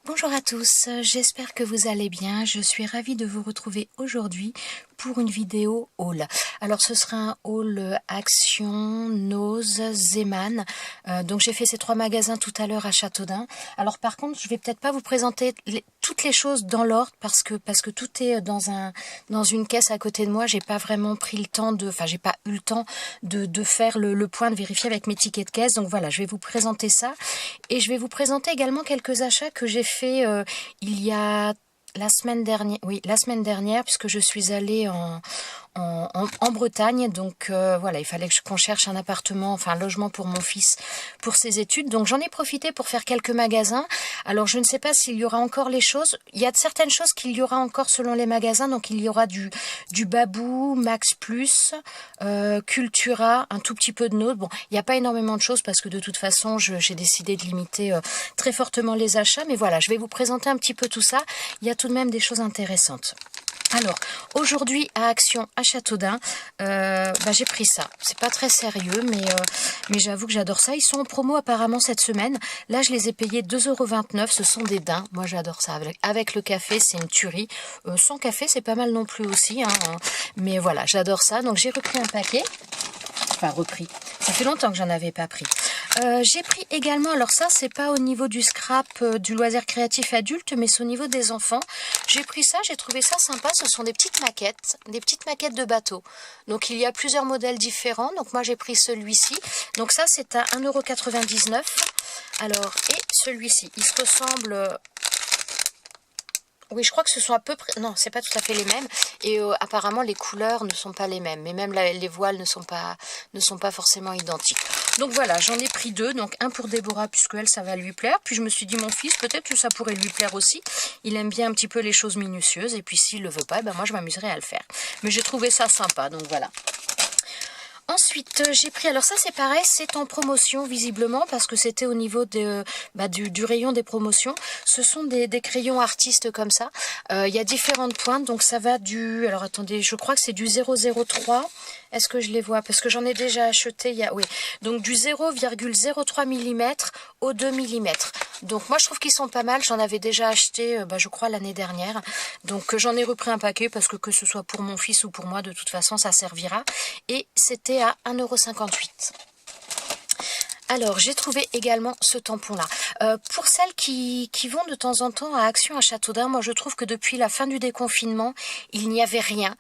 Bonjour à tous, j'espère que vous allez bien. Je suis ravie de vous retrouver aujourd'hui pour une vidéo haul. Alors ce sera un haul Action, Nose, Zeman. Donc j'ai fait ces trois magasins tout à l'heure à Châteaudun. Alors par contre, je vais peut-être pas vous présenter toutes les choses dans l'ordre parce que tout est dans une caisse à côté de moi. J'ai pas vraiment pris le temps j'ai pas eu le temps de faire le point, de vérifier avec mes tickets de caisse. Donc voilà, je vais vous présenter ça et je vais vous présenter également quelques achats que j'ai fait il y a la semaine dernière, puisque je suis allée en Bretagne. Donc voilà, il fallait qu'on cherche un appartement, enfin un logement pour mon fils pour ses études. Donc j'en ai profité pour faire quelques magasins. Alors je ne sais pas s'il y aura encore les choses. Il y a certaines choses qu'il y aura encore selon les magasins. Donc il y aura du Babou, Max Plus, Cultura, un tout petit peu de Node. Bon, il n'y a pas énormément de choses parce que de toute façon j'ai décidé de limiter très fortement les achats. Mais voilà, je vais vous présenter un petit peu tout ça. Il y a tout de même des choses intéressantes. Alors, aujourd'hui à Action à Châteaudun, j'ai pris ça. C'est pas très sérieux, mais j'avoue que j'adore ça. Ils sont en promo apparemment cette semaine. Là, je les ai payés 2,29 €. Ce sont des daims. Moi, j'adore ça. Avec le café, c'est une tuerie. Sans café, c'est pas mal non plus aussi. Mais voilà, j'adore ça. Donc, j'ai repris un paquet. Enfin, repris. Ça fait longtemps que j'en avais pas pris. J'ai pris également, alors ça c'est pas au niveau du scrap du loisir créatif adulte, mais c'est au niveau des enfants. J'ai pris ça, j'ai trouvé ça sympa. Ce sont des petites maquettes de bateaux. Donc il y a plusieurs modèles différents. Donc moi j'ai pris celui-ci. Donc ça c'est à 1,99 €. Alors, et celui-ci, il se ressemble... Oui, je crois que ce sont à peu près... Non, c'est pas tout à fait les mêmes. Et apparemment, les couleurs ne sont pas les mêmes. Mais même les voiles ne sont pas forcément identiques. Donc voilà, j'en ai pris deux. Donc un pour Déborah, puisque elle, ça va lui plaire. Puis je me suis dit, mon fils, peut-être que ça pourrait lui plaire aussi. Il aime bien un petit peu les choses minutieuses. Et puis s'il le veut pas, moi je m'amuserai à le faire. Mais j'ai trouvé ça sympa, donc voilà. Ensuite, j'ai pris, alors ça c'est pareil, c'est en promotion visiblement parce que c'était au niveau du rayon des promotions. Ce sont des crayons artistes comme ça. Il y a différentes pointes, donc ça va du... Alors attendez, je crois que c'est du 0,03. Est-ce que je les vois? Parce que j'en ai déjà acheté, oui. Donc du 0,03 mm au 2 mm. Donc moi je trouve qu'ils sont pas mal, j'en avais déjà acheté, je crois l'année dernière. Donc j'en ai repris un paquet parce que ce soit pour mon fils ou pour moi, de toute façon ça servira. Et c'était à 1,58 €. Alors, j'ai trouvé également ce tampon-là. Pour celles qui vont de temps en temps à Action à Châteaudun, moi je trouve que depuis la fin du déconfinement, il n'y avait rien.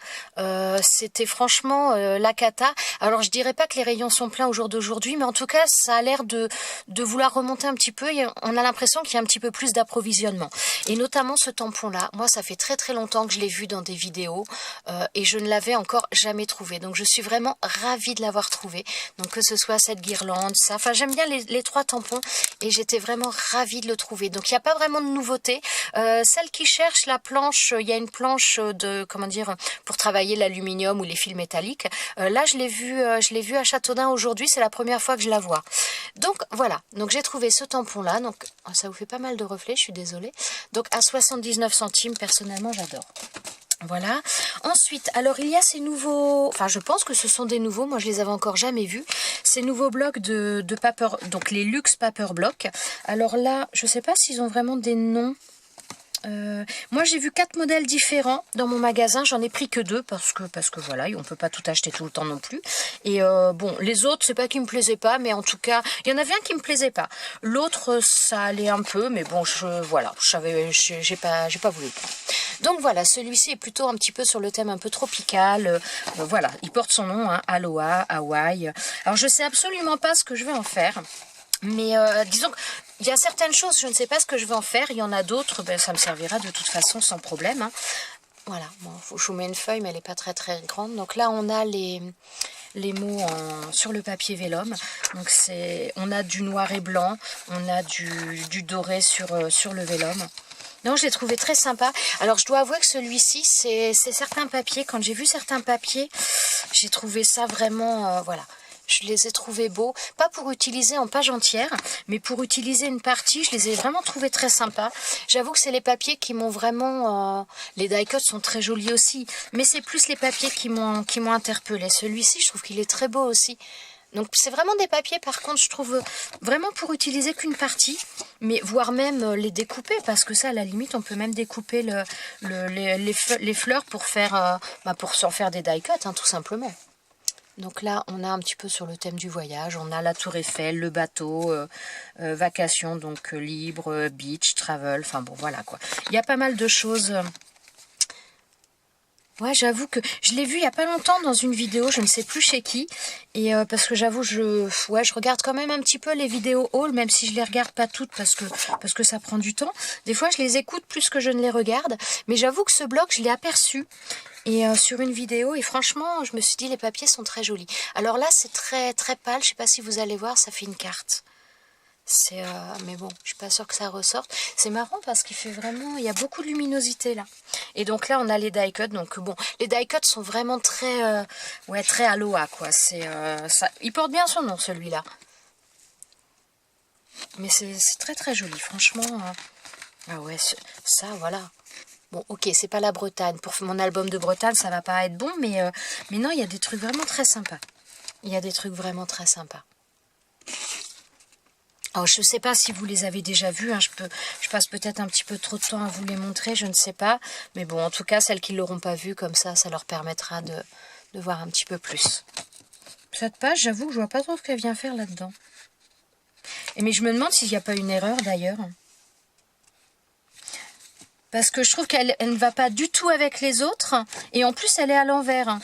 C'était franchement la cata. Alors, je dirais pas que les rayons sont pleins au jour d'aujourd'hui, mais en tout cas, ça a l'air de vouloir remonter un petit peu. Et on a l'impression qu'il y a un petit peu plus d'approvisionnement. Et notamment ce tampon-là. Moi, ça fait très très longtemps que je l'ai vu dans des vidéos et je ne l'avais encore jamais trouvé. Donc, je suis vraiment ravie de l'avoir trouvé. Donc, que ce soit cette guirlande, ça... Enfin, j'aime bien les trois tampons et j'étais vraiment ravie de le trouver. Donc, il n'y a pas vraiment de nouveauté. Celle qui cherche la planche, il y a une planche pour travailler l'aluminium ou les fils métalliques. Là, je l'ai vu à Châteaudun aujourd'hui. C'est la première fois que je la vois. Donc, voilà. Donc, j'ai trouvé ce tampon-là. Donc, ça vous fait pas mal de reflets, je suis désolée. Donc, à 79 centimes, personnellement, j'adore. Voilà. Ensuite, alors il y a ces nouveaux... Enfin, je pense que ce sont des nouveaux. Moi, je les avais encore jamais vus. Ces nouveaux blocs de paper... Donc, les Luxe Paper Block. Alors là, je sais pas s'ils ont vraiment des noms. Moi j'ai vu 4 modèles différents dans mon magasin, j'en ai pris que 2 parce que voilà, on peut pas tout acheter tout le temps non plus. Et bon, les autres c'est pas qu'ils me plaisaient pas, mais en tout cas il y en avait un qui me plaisait pas. L'autre ça allait un peu, mais bon j'ai pas voulu le prendre. Donc voilà, celui-ci est plutôt un petit peu sur le thème un peu tropical. Voilà, il porte son nom, Aloha, Hawaï. Alors je sais absolument pas ce que je vais en faire. Mais disons qu'il y a certaines choses, je ne sais pas ce que je vais en faire. Il y en a d'autres, ça me servira de toute façon sans problème. Voilà, bon, je vous mets une feuille, mais elle n'est pas très très grande. Donc là, on a les mots sur le papier vélum. Donc on a du noir et blanc, on a du doré sur le vélum. Non, je l'ai trouvé très sympa. Alors, je dois avouer que celui-ci, c'est certains papiers. Quand j'ai vu certains papiers, j'ai trouvé ça vraiment... voilà. Je les ai trouvés beaux, pas pour utiliser en page entière, mais pour utiliser une partie, je les ai vraiment trouvés très sympas. J'avoue que c'est les papiers qui m'ont vraiment... les die-cuts sont très jolis aussi, mais c'est plus les papiers qui m'ont interpellée. Celui-ci, je trouve qu'il est très beau aussi. Donc c'est vraiment des papiers, par contre, je trouve vraiment pour utiliser qu'une partie, mais voire même les découper, parce que ça, à la limite, on peut même découper les fleurs pour faire, pour s'en faire des die cuts, hein, tout simplement. Donc là, on a un petit peu sur le thème du voyage, on a la Tour Eiffel, le bateau, vacations, donc libre, beach, travel, enfin bon, voilà quoi. Il y a pas mal de choses. Ouais, j'avoue que je l'ai vu il y a pas longtemps dans une vidéo, je ne sais plus chez qui, et parce que j'avoue, je regarde quand même un petit peu les vidéos haul, même si je les regarde pas toutes parce que ça prend du temps. Des fois, je les écoute plus que je ne les regarde, mais j'avoue que ce bloc, je l'ai aperçu et sur une vidéo, et franchement, je me suis dit les papiers sont très jolis. Alors là, c'est très très pâle, je sais pas si vous allez voir, ça fait une carte. Mais bon, je suis pas sûre que ça ressorte. C'est marrant parce qu'il fait vraiment, il y a beaucoup de luminosité là. Et donc là, on a les die cuts. Donc bon, les die cuts sont vraiment très, très aloha quoi. Ça, il porte bien son nom celui-là. Mais c'est très très joli, franchement. Ah ouais, ça voilà. Bon, ok, c'est pas la Bretagne. Pour mon album de Bretagne, ça va pas être bon, mais non, il y a des trucs vraiment très sympas. Il y a des trucs vraiment très sympas. Alors, je ne sais pas si vous les avez déjà vus, hein, je passe peut-être un petit peu trop de temps à vous les montrer, je ne sais pas. Mais bon, en tout cas, celles qui ne l'auront pas vu, comme ça leur permettra de voir un petit peu plus. Cette page, j'avoue que je vois pas trop ce qu'elle vient faire là-dedans. Mais je me demande s'il n'y a pas une erreur d'ailleurs. Parce que je trouve qu'elle ne va pas du tout avec les autres. Et en plus, elle est à l'envers.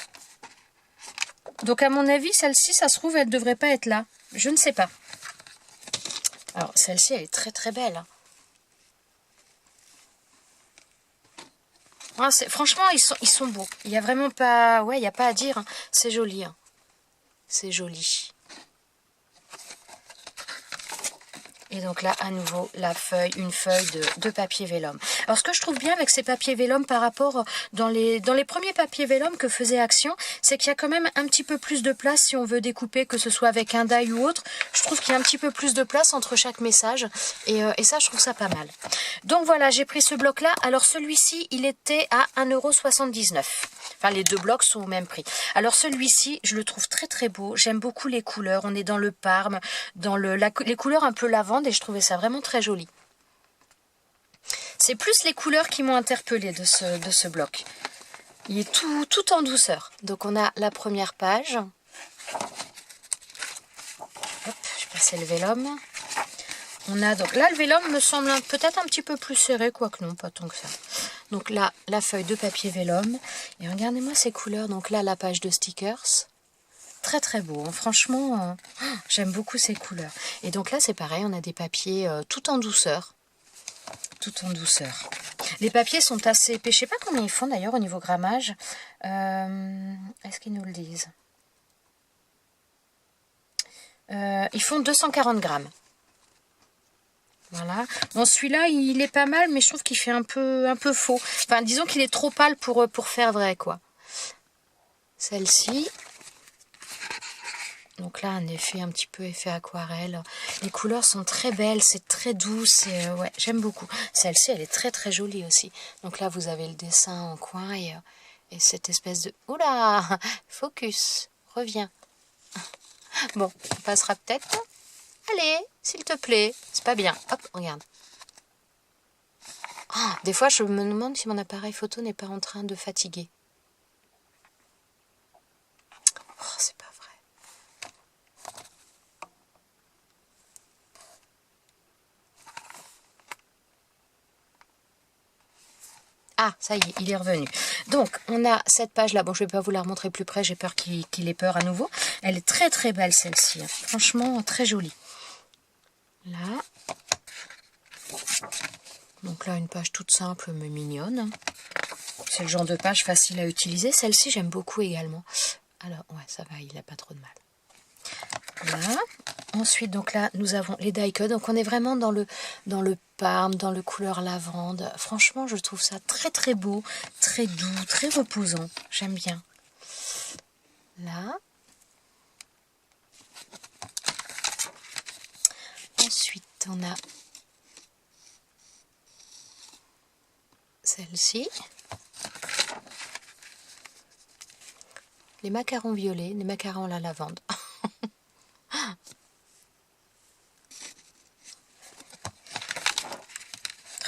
Donc à mon avis, celle-ci, ça se trouve, elle ne devrait pas être là. Je ne sais pas. Alors, celle-ci, elle est très très belle. Ah, franchement, ils sont beaux. Il n'y a vraiment pas... Ouais, il n'y a pas à dire. C'est joli. Hein. C'est joli. Et donc là, à nouveau, une feuille de papier vélum. Alors, ce que je trouve bien avec ces papiers vélum par rapport dans les premiers papiers vélum que faisait Action, c'est qu'il y a quand même un petit peu plus de place si on veut découper, que ce soit avec un die ou autre. Je trouve qu'il y a un petit peu plus de place entre chaque message. Et ça, je trouve ça pas mal. Donc voilà, j'ai pris ce bloc-là. Alors, celui-ci, il était à 1,79 €. Enfin, les deux blocs sont au même prix. Alors, celui-ci, je le trouve très très beau. J'aime beaucoup les couleurs. On est dans le Parme, dans les couleurs un peu lavande. Et je trouvais ça vraiment très joli. C'est plus les couleurs qui m'ont interpellée de ce bloc. Il est tout en douceur. Donc on a la première page. Hop, je vais passer le vélum. On a donc là le vélum me semble peut-être un petit peu plus serré, quoique non, pas tant que ça. Donc là, la feuille de papier vélum. Et regardez-moi ces couleurs. Donc là, la page de stickers. Très très beau, hein. Franchement, j'aime beaucoup ces couleurs. Et donc là, c'est pareil, on a des papiers tout en douceur. Tout en douceur. Les papiers sont assez épais. Je ne sais pas combien ils font d'ailleurs au niveau grammage. Est-ce qu'ils nous le disent? Ils font 240 grammes. Voilà. Bon, celui-là, il est pas mal, mais je trouve qu'il fait un peu faux. Enfin, disons qu'il est trop pâle pour faire vrai, quoi. Celle-ci... Donc là, un petit peu effet aquarelle. Les couleurs sont très belles, c'est très doux, ouais, j'aime beaucoup. Celle-ci, elle est très très jolie aussi. Donc là, vous avez le dessin en coin et cette espèce de... Oula, focus, reviens. Bon, on passera peut-être. Allez, s'il te plaît, c'est pas bien. Hop, regarde. Oh, des fois, je me demande si mon appareil photo n'est pas en train de fatiguer. Oh, c'est pas vrai. Ah, ça y est, il est revenu. Donc, on a cette page-là. Bon, je ne vais pas vous la remontrer plus près, j'ai peur qu'il ait peur à nouveau. Elle est très très belle, celle-ci. Franchement, très jolie. Là. Donc là, une page toute simple, mais mignonne. C'est le genre de page facile à utiliser. Celle-ci, j'aime beaucoup également. Alors, ouais, ça va, il n'a pas trop de mal. Voilà. Ensuite, donc là, nous avons les die cuts. Donc, on est vraiment dans le Parme, dans le couleur lavande. Franchement, je trouve ça très très beau, très doux, très reposant. J'aime bien. Là. Ensuite, on a celle-ci. Les macarons violets, les macarons à la lavande.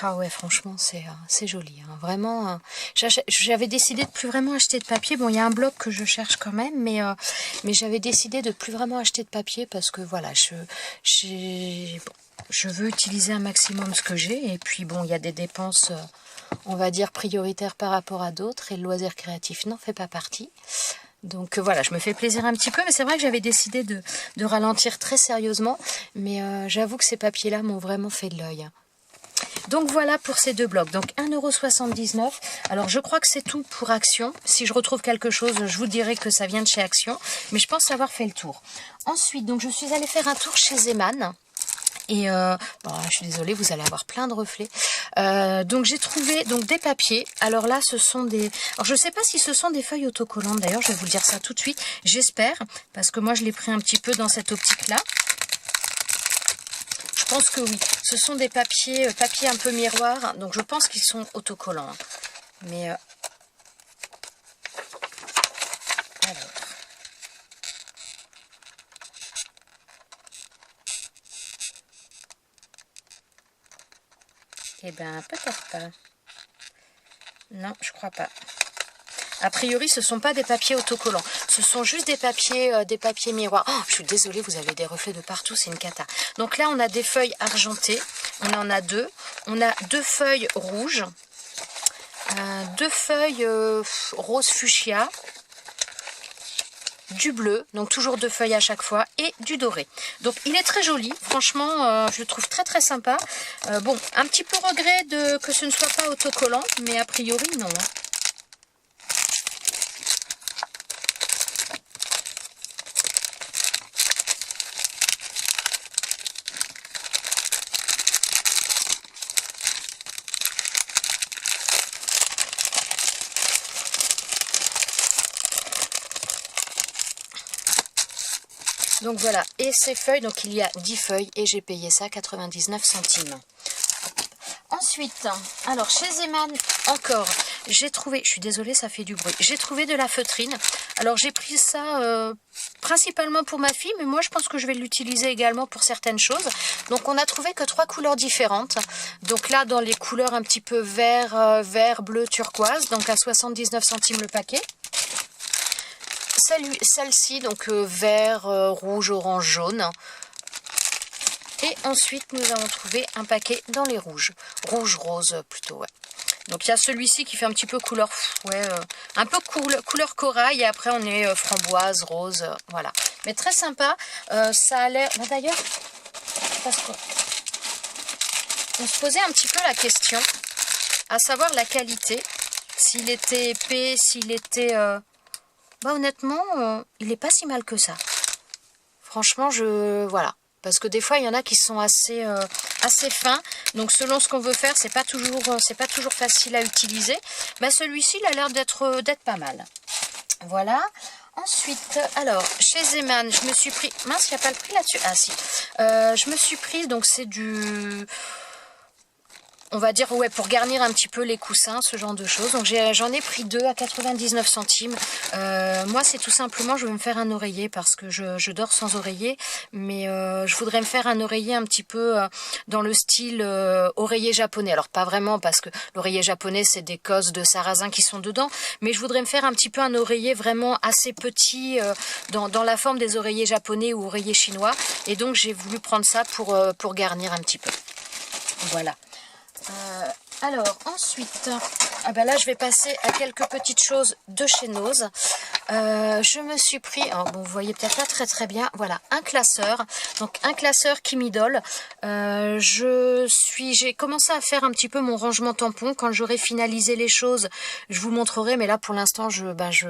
Ah ouais, franchement, c'est joli. Hein. Vraiment, j'avais décidé de plus vraiment acheter de papier. Bon, il y a un bloc que je cherche quand même, mais j'avais décidé de plus vraiment acheter de papier parce que voilà, je veux utiliser un maximum ce que j'ai. Et puis bon, il y a des dépenses, on va dire, prioritaires par rapport à d'autres. Et le loisir créatif n'en fait pas partie. Donc voilà, je me fais plaisir un petit peu, mais c'est vrai que j'avais décidé de ralentir très sérieusement. Mais j'avoue que ces papiers-là m'ont vraiment fait de l'œil. Donc voilà pour ces deux blocs, donc 1,79 €. Alors je crois que c'est tout pour Action. Si je retrouve quelque chose, je vous dirai que ça vient de chez Action. Mais je pense avoir fait le tour. Ensuite, donc je suis allée faire un tour chez Zeman. Et bon, je suis désolée, vous allez avoir plein de reflets. Donc j'ai trouvé donc des papiers. Alors là, ce sont des... Alors je ne sais pas si ce sont des feuilles autocollantes. D'ailleurs, je vais vous dire ça tout de suite. J'espère, parce que moi je l'ai pris un petit peu dans cette optique-là. Je pense que oui. Ce sont des papiers un peu miroir. Donc je pense qu'ils sont autocollants. Mais alors... Eh ben, peut-être pas. Non, je crois pas. A priori, ce ne sont pas des papiers autocollants. Ce sont juste des papiers miroirs. Oh, je suis désolée, vous avez des reflets de partout, c'est une cata. Donc là, on a des feuilles argentées. On en a deux. On a deux feuilles rouges. Deux feuilles rose fuchsia. Du bleu, donc toujours deux feuilles à chaque fois, et du doré. Donc il est très joli, franchement, je le trouve très très sympa. Bon, un petit peu regret que ce ne soit pas autocollant, mais a priori non. Donc voilà, et ces feuilles, donc il y a 10 feuilles et j'ai payé ça 99 centimes. Ensuite, alors chez Zeman, encore, j'ai trouvé, je suis désolée, ça fait du bruit, j'ai trouvé de la feutrine. Alors j'ai pris ça principalement pour ma fille, mais moi je pense que je vais l'utiliser également pour certaines choses. Donc on a trouvé que 3 couleurs différentes. Donc là, dans les couleurs un petit peu vert, bleu, turquoise, donc à 79 centimes le paquet. Celle-ci, donc vert, rouge, orange, jaune. Et ensuite, nous avons trouvé un paquet dans les rouges. Rouge-rose plutôt, ouais. Donc il y a celui-ci qui fait un petit peu couleur, ouais, un peu couleur corail. Et après, on est framboise, rose, voilà. Mais très sympa. Ça a l'air... D'ailleurs, parce qu'on se posait un petit peu la question, à savoir la qualité. S'il était épais, s'il était... Bah honnêtement, il n'est pas si mal que ça. Franchement, voilà. Parce que des fois, il y en a qui sont assez fins. Donc, selon ce qu'on veut faire, c'est pas toujours facile à utiliser. Mais celui-ci, il a l'air d'être pas mal. Voilà. Ensuite, alors, chez Zeman, je me suis pris... Mince, il n'y a pas le prix là-dessus. Ah, si. Je me suis pris, donc c'est du... On va dire, ouais, pour garnir un petit peu les coussins, ce genre de choses. Donc j'en ai pris 2 à 99 centimes. Moi, c'est tout simplement, je vais me faire un oreiller parce que je dors sans oreiller. Mais je voudrais me faire un oreiller un petit peu dans le style oreiller japonais. Alors pas vraiment parce que l'oreiller japonais, c'est des cosses de sarrasin qui sont dedans. Mais je voudrais me faire un petit peu un oreiller vraiment assez petit dans la forme des oreillers japonais ou oreillers chinois. Et donc j'ai voulu prendre ça pour garnir un petit peu. Voilà. Alors ensuite, là je vais passer à quelques petites choses de chez Nose. Je me suis pris, alors bon, vous voyez peut-être pas très bien, voilà, un classeur, donc un classeur qui m'idole. J'ai commencé à faire un petit peu mon rangement tampon. Quand j'aurai finalisé les choses, je vous montrerai, mais là pour l'instant je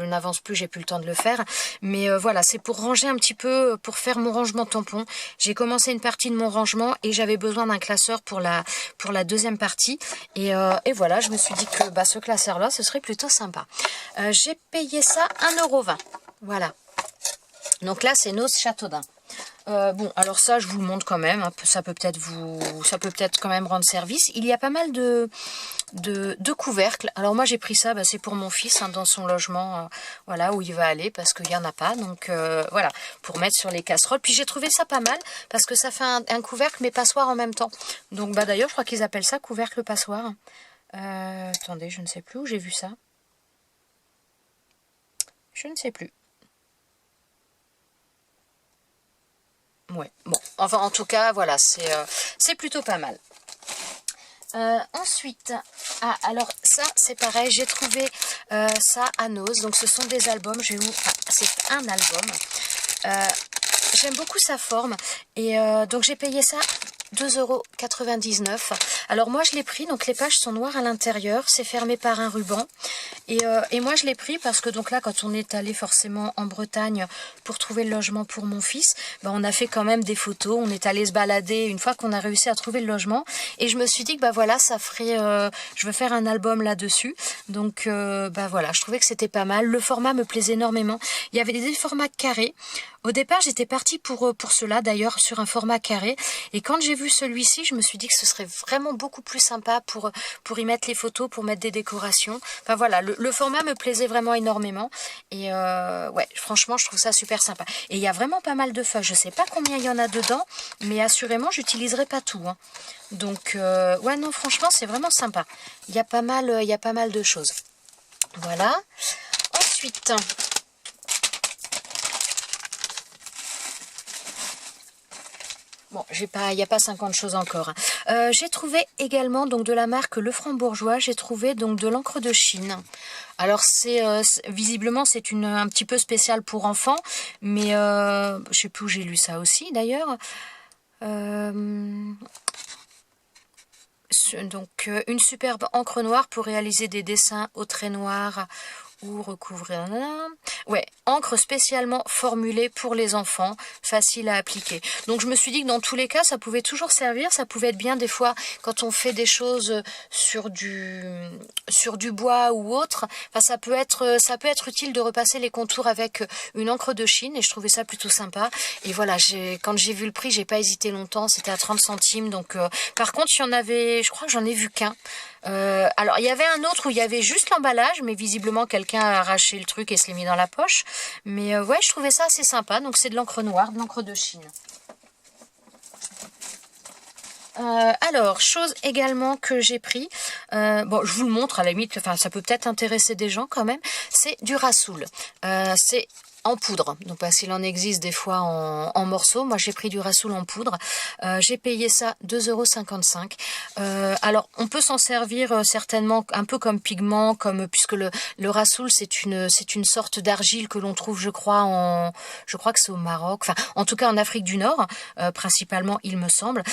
n'avance plus, j'ai plus le temps de le faire. Mais voilà, c'est pour ranger un petit peu, pour faire mon rangement tampon. J'ai commencé une partie de mon rangement et j'avais besoin d'un classeur pour la deuxième partie. Et voilà, je me suis dit que ce classeur-là, ce serait plutôt sympa. J'ai payé ça 1,20 €. Voilà. Donc là, c'est Nose Châteaudun. Bon, alors ça, je vous le montre quand même. Ça peut peut-être quand même rendre service. Il y a pas mal de couvercles. Alors moi, j'ai pris ça, c'est pour mon fils, dans son logement, voilà, où il va aller, parce qu'il n'y en a pas. Donc voilà, pour mettre sur les casseroles. Puis j'ai trouvé ça pas mal, parce que ça fait un couvercle, mais passoire en même temps. Donc d'ailleurs, je crois qu'ils appellent ça couvercle passoire. Attendez, je ne sais plus où j'ai vu ça. Je ne sais plus. Ouais, bon, enfin en tout cas, voilà, c'est plutôt pas mal. Ensuite, alors ça c'est pareil, j'ai trouvé ça à Nose, donc ce sont des albums, c'est un album. J'aime beaucoup sa forme, et donc j'ai payé ça 2,99 €. Alors moi je l'ai pris, donc les pages sont noires à l'intérieur, c'est fermé par un ruban. Et moi je l'ai pris parce que donc là quand on est allé forcément en Bretagne pour trouver le logement pour mon fils, on a fait quand même des photos, on est allé se balader une fois qu'on a réussi à trouver le logement. Et je me suis dit que voilà, ça ferait, je veux faire un album là-dessus. Donc voilà, je trouvais que c'était pas mal. Le format me plaisait énormément. Il y avait des formats carrés. Au départ, j'étais partie pour cela, d'ailleurs, sur un format carré. Et quand j'ai vu celui-ci, je me suis dit que ce serait vraiment beaucoup plus sympa pour y mettre les photos, pour mettre des décorations. Enfin voilà, le format me plaisait vraiment énormément. Et ouais, franchement, je trouve ça super sympa. Et il y a vraiment pas mal de feuilles. Je sais pas combien il y en a dedans, mais assurément, j'utiliserai pas tout. Donc, ouais, non, franchement, c'est vraiment sympa. Il y a pas mal de choses. Voilà. Ensuite... Bon, il n'y a pas 50 choses encore. J'ai trouvé également donc de la marque Le Franc-Bourgeois, j'ai trouvé donc de l'encre de Chine. Alors visiblement c'est un petit peu spécial pour enfants, mais je sais plus où j'ai lu ça aussi d'ailleurs. Donc une superbe encre noire pour réaliser des dessins au trait noir ou recouvrir. Ouais, encre spécialement formulée pour les enfants, facile à appliquer. Donc je me suis dit que dans tous les cas, ça pouvait toujours servir, ça pouvait être bien des fois quand on fait des choses sur du bois ou autre. Enfin, ça peut être utile de repasser les contours avec une encre de Chine et je trouvais ça plutôt sympa. Et voilà, quand j'ai vu le prix, j'ai pas hésité longtemps, c'était à 30 centimes. Donc par contre, il y en avait, je crois que j'en ai vu qu'un. Alors il y avait un autre où il y avait juste l'emballage, mais visiblement quelqu'un a arraché le truc et se l'est mis dans la poche. Mais ouais, je trouvais ça assez sympa. Donc c'est de l'encre noire, de l'encre de Chine. Alors, chose également que j'ai pris, bon, je vous le montre à la limite, enfin, ça peut peut-être intéresser des gens quand même, c'est du Rasoul. C'est en poudre, donc parce qu'il en existe des fois en morceaux. Moi j'ai pris du Rasoul en poudre, j'ai payé ça 2,55 €. Alors on peut s'en servir certainement un peu comme pigment, puisque le Rasoul c'est une sorte d'argile que l'on trouve je crois que c'est au Maroc, enfin en tout cas en Afrique du Nord, principalement il me semble.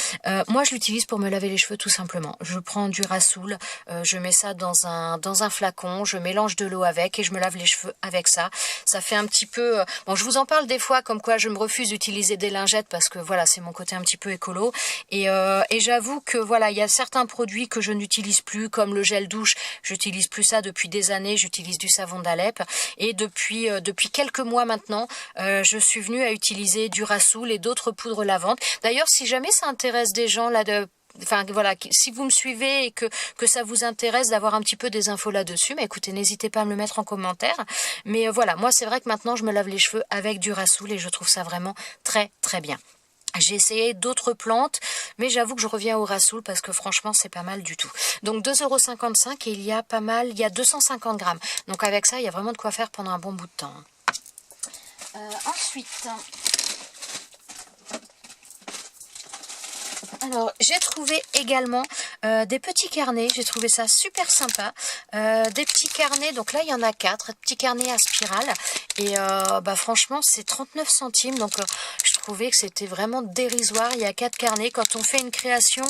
Moi je l'utilise pour me laver les cheveux tout simplement. Je prends du Rasoul, je mets ça dans un flacon, je mélange de l'eau avec et je me lave les cheveux avec ça. Ça fait un petit peu... Bon, je vous en parle des fois comme quoi je me refuse d'utiliser des lingettes parce que voilà, c'est mon côté un petit peu écolo. Et j'avoue que voilà, il y a certains produits que je n'utilise plus, comme le gel douche. J'utilise plus ça depuis des années. J'utilise du savon d'Alep. Et depuis quelques mois maintenant, je suis venue à utiliser du Rasoul et d'autres poudres lavantes. D'ailleurs, si jamais ça intéresse des gens enfin voilà, si vous me suivez et que ça vous intéresse d'avoir un petit peu des infos là-dessus, mais écoutez, n'hésitez pas à me le mettre en commentaire. Mais voilà, moi c'est vrai que maintenant je me lave les cheveux avec du Rasoul et je trouve ça vraiment très très bien. J'ai essayé d'autres plantes, mais j'avoue que je reviens au Rasoul parce que franchement c'est pas mal du tout. Donc 2,55 € et il y a 250 grammes. Donc avec ça il y a vraiment de quoi faire pendant un bon bout de temps. Ensuite... Alors, j'ai trouvé également des petits carnets, j'ai trouvé ça super sympa, des petits carnets, donc là il y en a 4, petits carnets à spirale, et franchement c'est 39 centimes, donc je trouvais que c'était vraiment dérisoire. Il y a 4 carnets, quand on fait une création,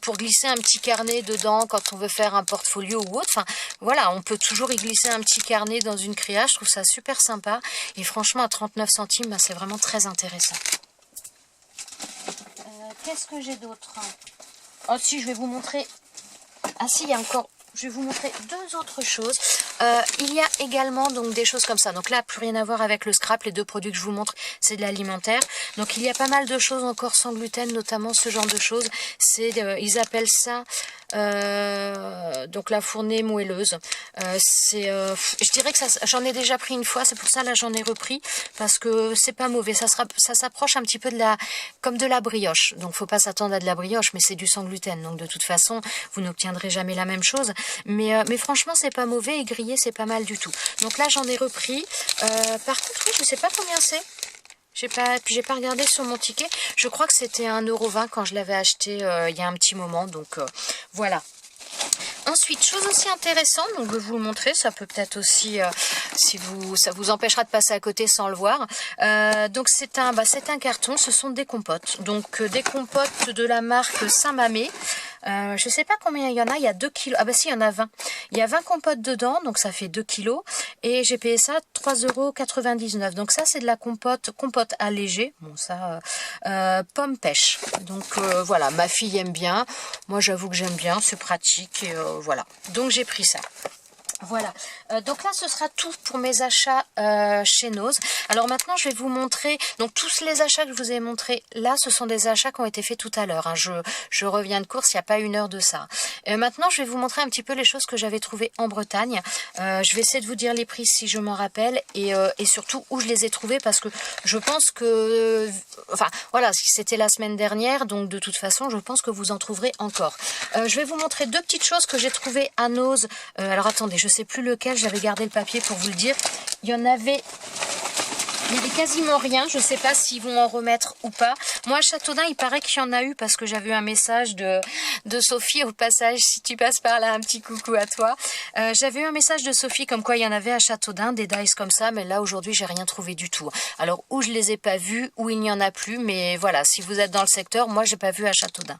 pour glisser un petit carnet dedans, quand on veut faire un portfolio ou autre, enfin voilà, on peut toujours y glisser un petit carnet dans une créa, je trouve ça super sympa, et franchement à 39 centimes, c'est vraiment très intéressant. Qu'est-ce que j'ai d'autre? Oh si, je vais vous montrer. Ah si, il y a encore... Je vais vous montrer deux autres choses. Il y a également donc des choses comme ça. Donc là, plus rien à voir avec le scrap. Les deux produits que je vous montre, c'est de l'alimentaire. Donc il y a pas mal de choses encore sans gluten, notamment ce genre de choses. C'est, ils appellent ça donc la fournée moelleuse. Je dirais que j'en ai déjà pris une fois. C'est pour ça là j'en ai repris parce que c'est pas mauvais. Ça s'approche un petit peu comme de la brioche. Donc faut pas s'attendre à de la brioche, mais c'est du sans gluten. Donc de toute façon, vous n'obtiendrez jamais la même chose. Mais franchement, c'est pas mauvais et grillé, c'est pas mal du tout. Donc là, j'en ai repris. Par contre, oui, je sais pas combien c'est. J'ai pas regardé sur mon ticket. Je crois que c'était 1,20 € quand je l'avais acheté il y a un petit moment. Donc voilà. Ensuite, chose aussi intéressante, donc je vais vous le montrer, ça peut peut-être aussi, ça vous empêchera de passer à côté sans le voir. Donc c'est un carton, ce sont des compotes. Donc des compotes de la marque Saint-Mamé. Je sais pas combien il y en a, il y a 2 kilos. Ah bah si, il y en a 20. Il y a 20 compotes dedans, donc ça fait 2 kilos. Et j'ai payé ça 3,99 €. Donc ça, c'est de la compote allégée. Bon, ça, pomme pêche. Donc voilà, ma fille aime bien. Moi, j'avoue que j'aime bien, c'est pratique. Et voilà. Donc j'ai pris ça. Voilà, donc là ce sera tout pour mes achats chez Nose. Alors maintenant je vais vous montrer, donc tous les achats que je vous ai montrés là, ce sont des achats qui ont été faits tout à l'heure, hein. Je reviens de course, il n'y a pas 1 heure de ça. Maintenant je vais vous montrer un petit peu les choses que j'avais trouvées en Bretagne. Je vais essayer de vous dire les prix si je m'en rappelle et surtout où je les ai trouvés parce que je pense que, enfin voilà, c'était la semaine dernière, donc de toute façon je pense que vous en trouverez encore. Je vais vous montrer 2 petites choses que j'ai trouvées à Nose. Alors attendez, je sais plus lequel, j'avais gardé le papier pour vous le dire. Il y avait quasiment rien, je sais pas s'ils vont en remettre ou pas. Moi à Châteaudun, il paraît qu'il y en a eu parce que j'avais eu un message de Sophie au passage, si tu passes par là, un petit coucou à toi. J'avais eu un message de Sophie comme quoi il y en avait à Châteaudun, des dice comme ça, mais là aujourd'hui j'ai rien trouvé du tout. Alors où je les ai pas vus, où il n'y en a plus, mais voilà, si vous êtes dans le secteur, moi j'ai pas vu à Châteaudun.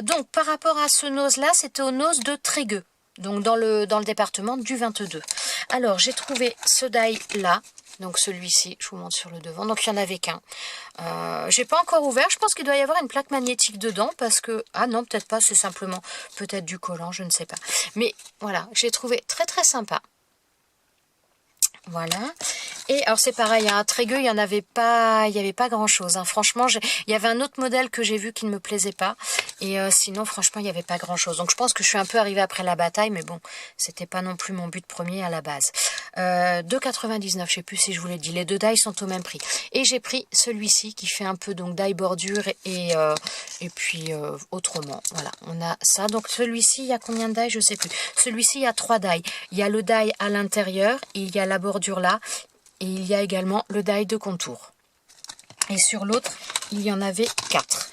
Donc par rapport à ce Nose là, c'était au Nose de Trégueux. Donc dans le département du 22. Alors j'ai trouvé ce die là, donc celui-ci, je vous montre sur le devant, donc il n'y en avait qu'un. J'ai pas encore ouvert, je pense qu'il doit y avoir une plaque magnétique dedans parce que, ah non peut-être pas, c'est simplement peut-être du collant, je ne sais pas. Mais voilà, j'ai trouvé très très sympa. Voilà. Et alors c'est pareil, à Trégueux, il n'y avait pas grand chose. Hein. Franchement, il y avait un autre modèle que j'ai vu qui ne me plaisait pas. Et sinon, franchement, il n'y avait pas grand chose. Donc je pense que je suis un peu arrivée après la bataille, mais bon, c'était pas non plus mon but premier à la base. 2,99, je sais plus si je vous l'ai dit. Les deux die sont au même prix. Et j'ai pris celui-ci qui fait un peu donc die bordure et puis autrement. Voilà, on a ça. Donc celui-ci, il y a combien de die? Je sais plus. Celui-ci, il y a 3 die. Il y a le die à l'intérieur, il y a la bordure là, et il y a également le die de contour. Et sur l'autre, il y en avait 4.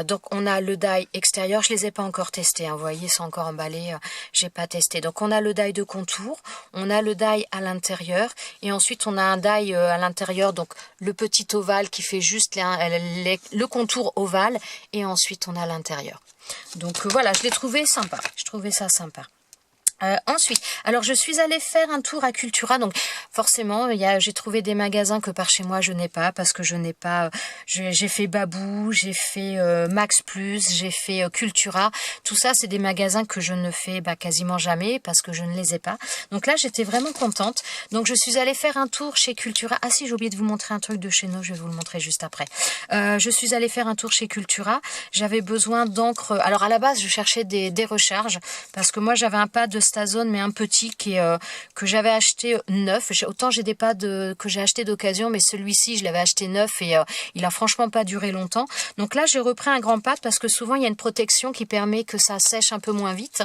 Donc on a le die extérieur, je les ai pas encore testés, hein, vous voyez, c'est encore emballé, j'ai pas testé. Donc on a le die de contour, on a le die à l'intérieur, et ensuite on a un die à l'intérieur, donc le petit ovale qui fait juste le contour ovale, et ensuite on a l'intérieur. Donc voilà, je l'ai trouvé sympa, je trouvais ça sympa. Ensuite, alors je suis allée faire un tour à Cultura, donc forcément j'ai trouvé des magasins que par chez moi je n'ai pas, parce que je n'ai pas, j'ai fait Babou, j'ai fait Max Plus, j'ai fait Cultura, tout ça c'est des magasins que je ne fais quasiment jamais parce que je ne les ai pas. Donc là j'étais vraiment contente, donc je suis allée faire un tour chez Cultura. Ah si, j'ai oublié de vous montrer un truc de chez nous, je vais vous le montrer juste après. Je suis allée faire un tour chez Cultura, j'avais besoin d'encre, alors à la base je cherchais des recharges, parce que moi j'avais un pad de Stazone mais un petit que j'avais acheté neuf. Autant j'ai des pads que j'ai acheté d'occasion, mais celui-ci je l'avais acheté neuf et il a franchement pas duré longtemps. Donc là j'ai repris un grand pad parce que souvent il y a une protection qui permet que ça sèche un peu moins vite.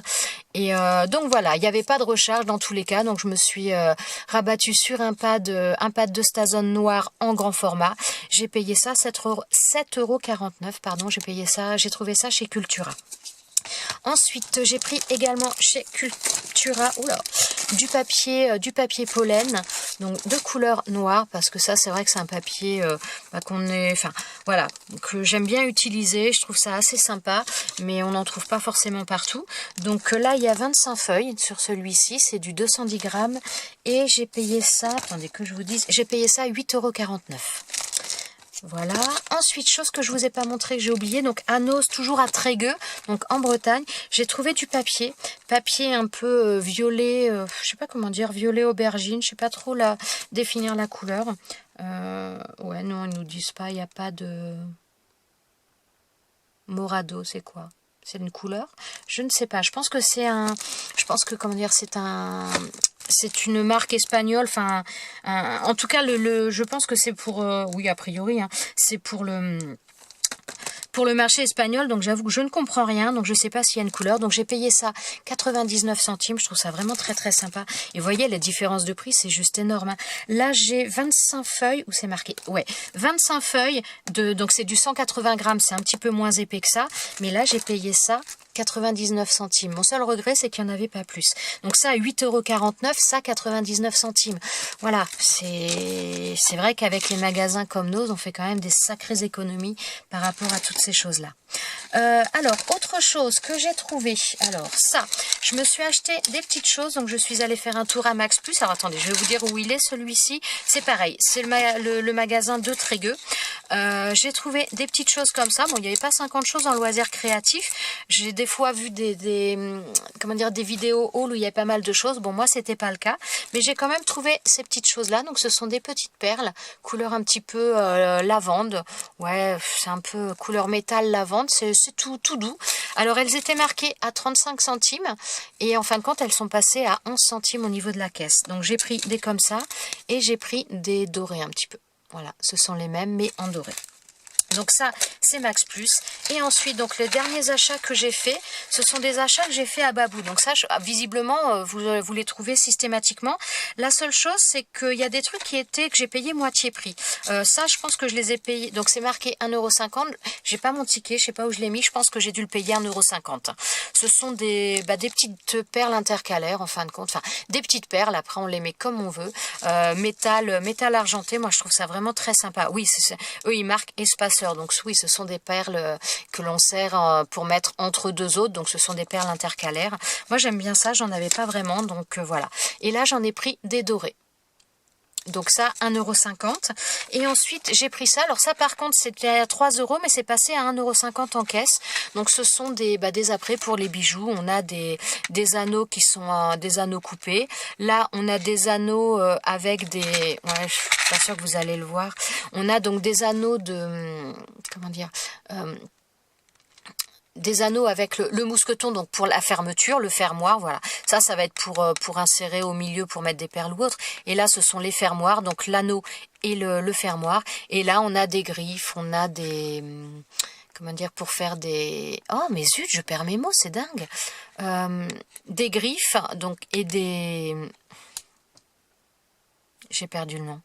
Et donc voilà, il n'y avait pas de recharge dans tous les cas, donc je me suis rabattue sur un pad de Stazone noir en grand format. J'ai payé ça 7,49 €, pardon, j'ai trouvé ça chez Cultura. Ensuite, j'ai pris également chez Cultura du papier pollen, donc de couleur noire, parce que ça, c'est vrai que c'est un papier que j'aime bien utiliser. Je trouve ça assez sympa, mais on n'en trouve pas forcément partout. Donc là, il y a 25 feuilles sur celui-ci, c'est du 210 grammes, et j'ai payé ça, attendez que je vous dise, j'ai payé ça 8,49 €. Voilà. Ensuite, chose que je vous ai pas montré, que j'ai oublié, donc à Noz, toujours à Trégueux, donc en Bretagne, j'ai trouvé du papier un peu violet, je sais pas comment dire, violet aubergine, je sais pas trop définir la couleur. Ouais, non, ils nous disent pas, il n'y a pas de Morado, c'est quoi? C'est une couleur? Je ne sais pas. Je pense que comment dire, c'est une marque espagnole. Enfin, en tout cas, je pense que c'est pour, oui, a priori, hein, c'est pour le marché espagnol, donc j'avoue que je ne comprends rien, donc je ne sais pas s'il y a une couleur, donc j'ai payé ça 99 centimes, je trouve ça vraiment très très sympa, et vous voyez la différence de prix, c'est juste énorme, hein. Là j'ai 25 feuilles, où c'est marqué, ouais, 25 feuilles, donc c'est du 180 grammes, c'est un petit peu moins épais que ça, mais là j'ai payé ça 99 centimes. Mon seul regret, c'est qu'il n'y en avait pas plus. Donc ça, 8,49 €, ça, 99 centimes. Voilà, c'est vrai qu'avec les magasins comme Noz, on fait quand même des sacrées économies par rapport à toutes ces choses-là. Alors, autre chose que j'ai trouvé. Alors, ça, je me suis acheté des petites choses. Donc, je suis allée faire un tour à Max Plus. Alors, attendez, je vais vous dire où il est, celui-ci. C'est pareil, c'est le magasin de Trégueux. J'ai trouvé des petites choses comme ça. Bon, il n'y avait pas 50 choses en loisirs créatifs. J'ai des fois vu des vidéos haul où il y a pas mal de choses. Bon, moi, c'était pas le cas. Mais j'ai quand même trouvé ces petites choses-là. Donc, ce sont des petites perles, couleur un petit peu lavande. Ouais, c'est un peu couleur métal lavande. C'est tout doux. Alors, elles étaient marquées à 35 centimes. Et en fin de compte, elles sont passées à 11 centimes au niveau de la caisse. Donc, j'ai pris des comme ça. Et j'ai pris des dorés un petit peu. Voilà, ce sont les mêmes, mais en doré. Donc ça, c'est Max Plus. Et ensuite, donc les derniers achats que j'ai fait, ce sont des achats que j'ai fait à Babou. Donc ça, visiblement, vous les trouvez systématiquement. La seule chose, c'est qu'il y a des trucs que j'ai payé moitié prix. Ça, je pense que je les ai payés. Donc c'est marqué 1,50 €. J'ai pas mon ticket, je sais pas où je l'ai mis. Je pense que j'ai dû le payer 1,50 €. Ce sont des petites perles intercalaires, en fin de compte. Enfin, des petites perles. Après, on les met comme on veut. Métal argenté. Moi, je trouve ça vraiment très sympa. Oui, eux, ils marquent espaceur. Donc oui, ce sont des perles que l'on sert pour mettre entre deux autres. Donc ce sont des perles intercalaires. Moi j'aime bien ça, j'en avais pas vraiment. Donc voilà. Et là j'en ai pris des dorés. Donc ça, 1,50 €. Et ensuite, j'ai pris ça. Alors ça, par contre, c'était à 3 €, mais c'est passé à 1,50 € en caisse. Donc ce sont des apprêts pour les bijoux. On a des anneaux qui sont des anneaux coupés. Là, on a des anneaux avec des... Ouais, je suis pas sûre que vous allez le voir. On a donc des anneaux de... Comment dire des anneaux avec le mousqueton, donc pour la fermeture, le fermoir, voilà. Ça va être pour insérer au milieu, pour mettre des perles ou autre. Et là, ce sont les fermoirs, donc l'anneau et le fermoir. Et là, on a des griffes, on a des... Comment dire, pour faire des... Oh, mais zut, je perds mes mots, c'est dingue. Des griffes, donc, et des... J'ai perdu le nom.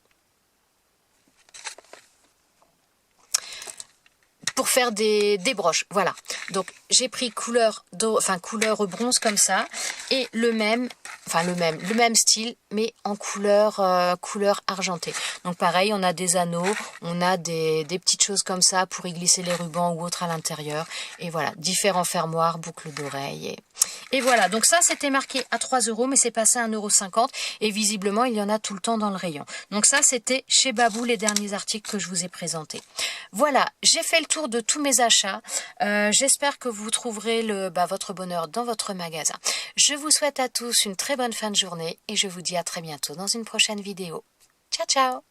Pour faire des broches, voilà. Donc j'ai pris couleur bronze comme ça et le même style mais en couleur argentée. Donc pareil, on a des anneaux, on a des petites choses comme ça pour y glisser les rubans ou autres à l'intérieur. Et voilà, différents fermoirs, boucles d'oreilles. Et voilà, donc ça c'était marqué à 3 €, mais c'est passé à 1,50 € et visiblement il y en a tout le temps dans le rayon. Donc ça c'était chez Babou, les derniers articles que je vous ai présentés. Voilà, j'ai fait le tour de tous mes achats. J'espère que vous trouverez votre bonheur dans votre magasin. Je vous souhaite à tous une très bonne fin de journée et je vous dis à très bientôt dans une prochaine vidéo. Ciao ciao!